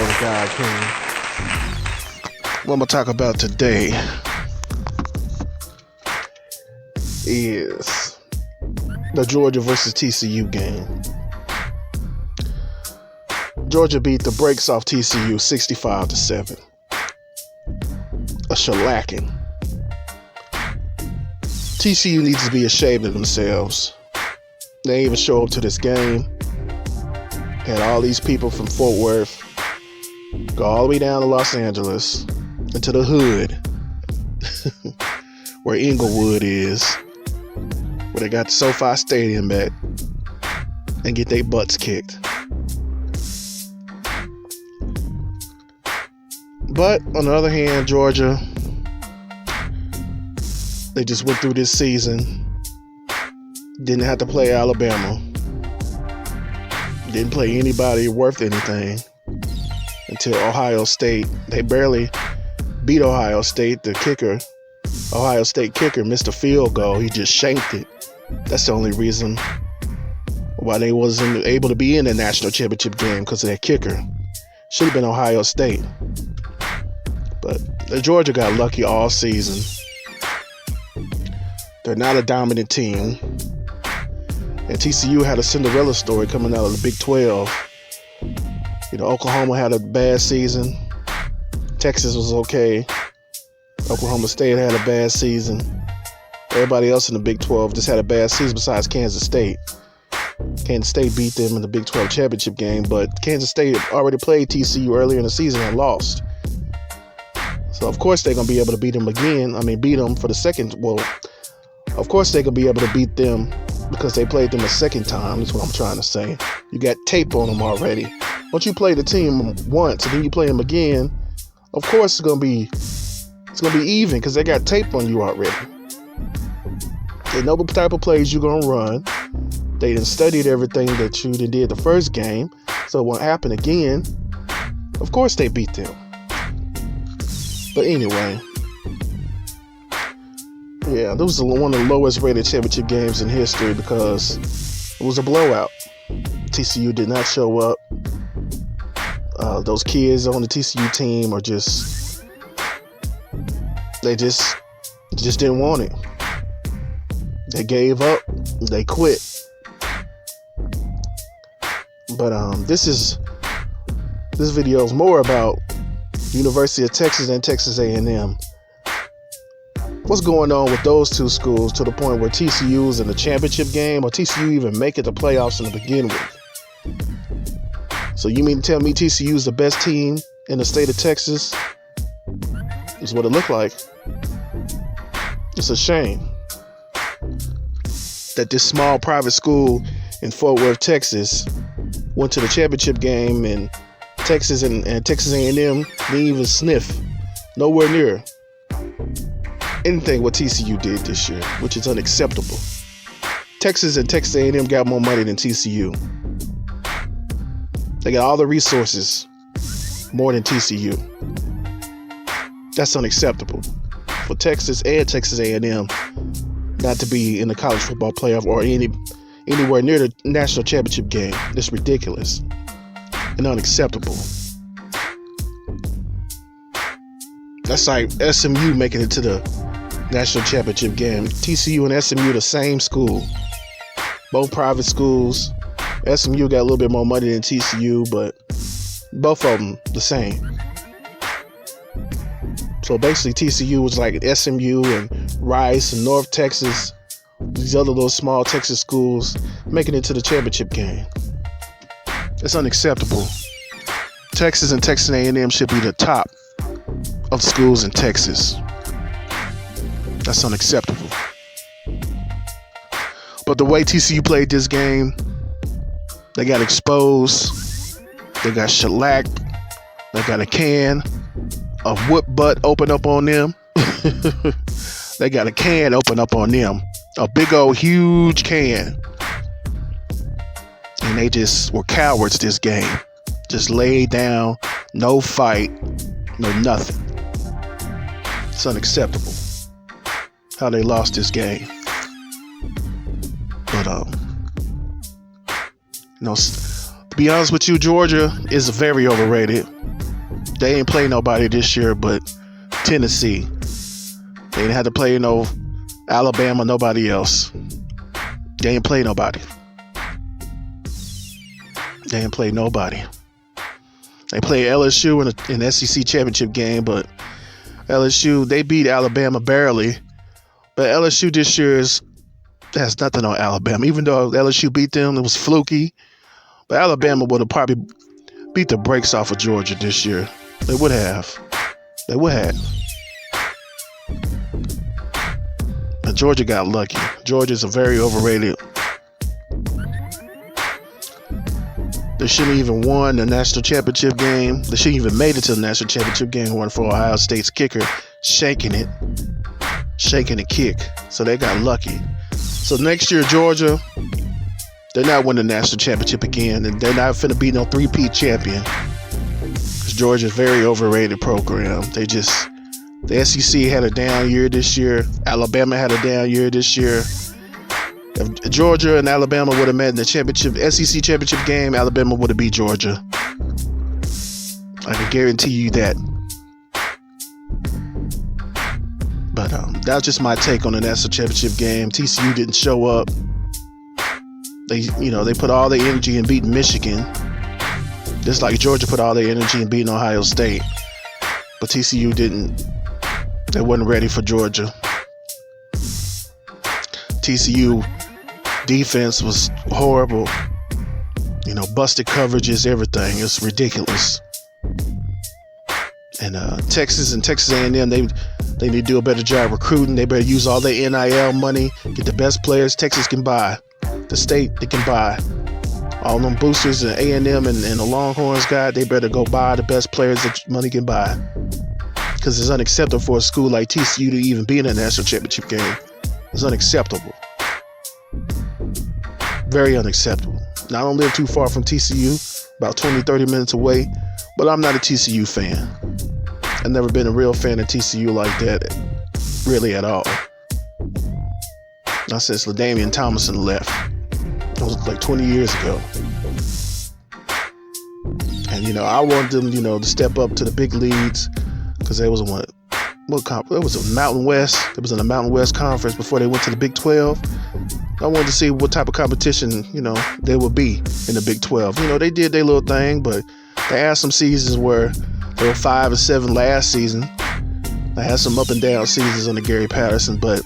of God King. What I'm going to talk about today is the Georgia versus TCU game. Georgia beat the brakes off TCU 65-7. A shellacking. TCU needs to be ashamed of themselves. They didn't even show up to this game. Had all these people from Fort Worth go all the way down to Los Angeles into the hood where Inglewood is, where they got the SoFi Stadium at, and get their butts kicked. But on the other hand, Georgia, they just went through this season, didn't have to play Alabama, didn't play anybody worth anything until Ohio State. They barely beat Ohio State. Ohio State kicker missed a field goal. He just shanked it. That's the only reason why they wasn't able to be in the national championship game, because of that kicker. Should have been Ohio State. But Georgia got lucky all season. They're not a dominant team. And TCU had a Cinderella story coming out of the Big 12. Oklahoma had a bad season. Texas was okay. Oklahoma State had a bad season. Everybody else in the Big 12 just had a bad season besides Kansas State. Kansas State beat them in the Big 12 championship game, but Kansas State already played TCU earlier in the season and lost. So, of course, they're going to be able to beat them again. Beat them for the second. Well, of course, they're going to be able to beat them because they played them a second time. That's what I'm trying to say. You got tape on them already. Once you play the team once and then you play them again, of course it's gonna be even because they got tape on you already. They know the type of plays you're gonna run. They done studied everything that you did the first game, so it won't happen again. Of course they beat them. But anyway, yeah, this was one of the lowest rated championship games in history because it was a blowout. TCU did not show up. Those kids on the TCU team are just didn't want it. They gave up. They quit. But this video is more about University of Texas and Texas A&M. What's going on with those two schools to the point where TCU is in the championship game, or TCU even make it to playoffs in the begin with? So you mean to tell me TCU is the best team in the state of Texas? Is what it looked like. It's a shame that this small private school in Fort Worth, Texas, went to the championship game, and Texas and Texas A&M didn't even sniff, nowhere near anything what TCU did this year, which is unacceptable. Texas and Texas A&M got more money than TCU. They got all the resources more than TCU. That's unacceptable for Texas and Texas A&M not to be in the college football playoff or anywhere near the national championship game. It's ridiculous and unacceptable. That's like SMU making it to the national championship game. TCU and SMU the same school, both private schools. SMU got a little bit more money than TCU, but both of them the same. So basically TCU was like SMU and Rice and North Texas, these other little small Texas schools making it to the championship game. It's unacceptable. Texas and Texas A&M should be the top of schools in Texas. That's unacceptable. But the way TCU played this game, they got exposed. They got shellacked. They got a can of whoop butt open up on them. They got a can open up on them. A big old huge can. And they just were cowards this game. Just laid down. No fight. No nothing. It's unacceptable how they lost this game. But to be honest with you, Georgia is very overrated. They ain't play nobody this year but Tennessee. They didn't have to play Alabama, nobody else. They ain't play nobody. They ain't play nobody. They played LSU in the SEC championship game, but LSU, they beat Alabama barely. But LSU this year has nothing on Alabama. Even though LSU beat them, it was fluky. But Alabama would have probably beat the brakes off of Georgia this year. They would have. They would have. But Georgia got lucky. Georgia's a very overrated. They shouldn't even won the national championship game. They shouldn't even made it to the national championship game. One for Ohio State's kicker shaking the kick. So they got lucky. So next year, Georgia, they're not winning the national championship again, and they're not finna be no three-peat champion. Because Georgia's a very overrated program. The SEC had a down year this year. Alabama had a down year this year. If Georgia and Alabama would have met in the SEC championship game, Alabama would have beat Georgia. I can guarantee you that. But that's just my take on the national championship game. TCU didn't show up. They put all their energy in beating Michigan, just like Georgia put all their energy in beating Ohio State. But TCU didn't. They wasn't ready for Georgia. TCU defense was horrible. Busted coverages, everything. It's ridiculous. And Texas and Texas A&M, they need to do a better job recruiting. They better use all their NIL money, get the best players Texas can buy. The state, they can buy. All them boosters and A&M and the Longhorns got, they better go buy the best players that money can buy. Because it's unacceptable for a school like TCU to even be in a national championship game. It's unacceptable. Very unacceptable. Now, I don't live too far from TCU, about 20, 30 minutes away, but I'm not a TCU fan. I've never been a real fan of TCU like that, really at all. Not since LaDainian Tomlinson left. It was like 20 years ago. And, I wanted them, to step up to the big leagues because they was it was a Mountain West. It was in the Mountain West Conference before they went to the Big 12. I wanted to see what type of competition, they would be in the Big 12. They did their little thing, but they had some seasons where they were 5-7 last season. They had some up and down seasons under Gary Patterson, but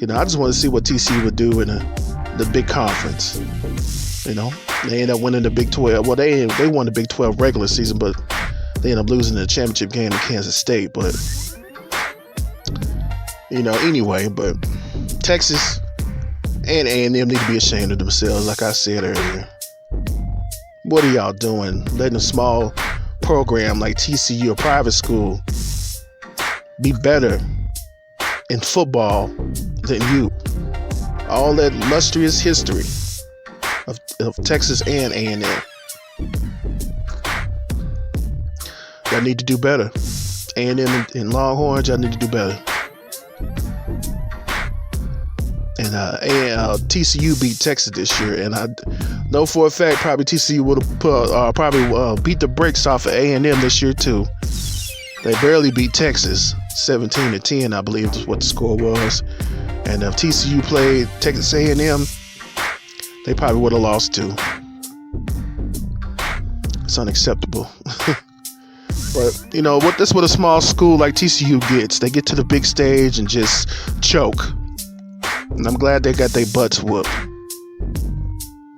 I just wanted to see what TCU would do in the big conference. They ended up winning the Big 12. Well, they won the Big 12 regular season, but they ended up losing the championship game to Kansas State. But anyway, but Texas and A&M need to be ashamed of themselves, like I said earlier. What are y'all doing? Letting a small program like TCU, a private school, be better in football than you. All that illustrious history of Texas and A&M. Y'all need to do better. A&M and Longhorns, y'all need to do better. And TCU beat Texas this year, and I know for a fact probably TCU would have beat the brakes off of A&M this year too. They barely beat Texas, 17-10, I believe is what the score was. And if TCU played Texas A&M, they probably would have lost too. It's unacceptable. But that's what a small school like TCU gets. They get to the big stage and just choke. And I'm glad they got their butts whooped.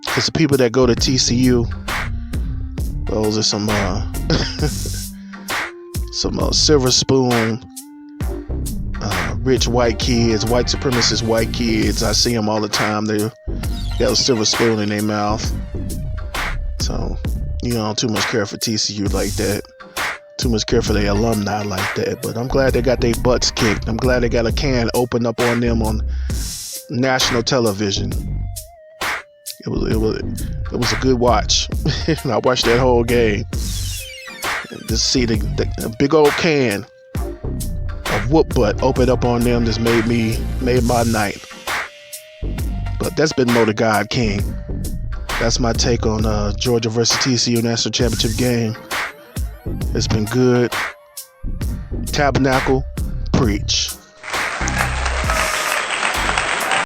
Because the people that go to TCU, those are some silver spoon, rich white kids, white supremacist white kids. I see them all the time. They got a silver spoon in their mouth. So, I don't too much care for TCU like that. Too much care for their alumni like that. But I'm glad they got their butts kicked. I'm glad they got a can opened up on them on national television. It was a good watch. And I watched that whole game. Just see the big old can of whoop butt open up on them just made my night. But that's been Mo the God King. That's my take on Georgia versus TCU national championship game. It's been good. Tabernacle, preach.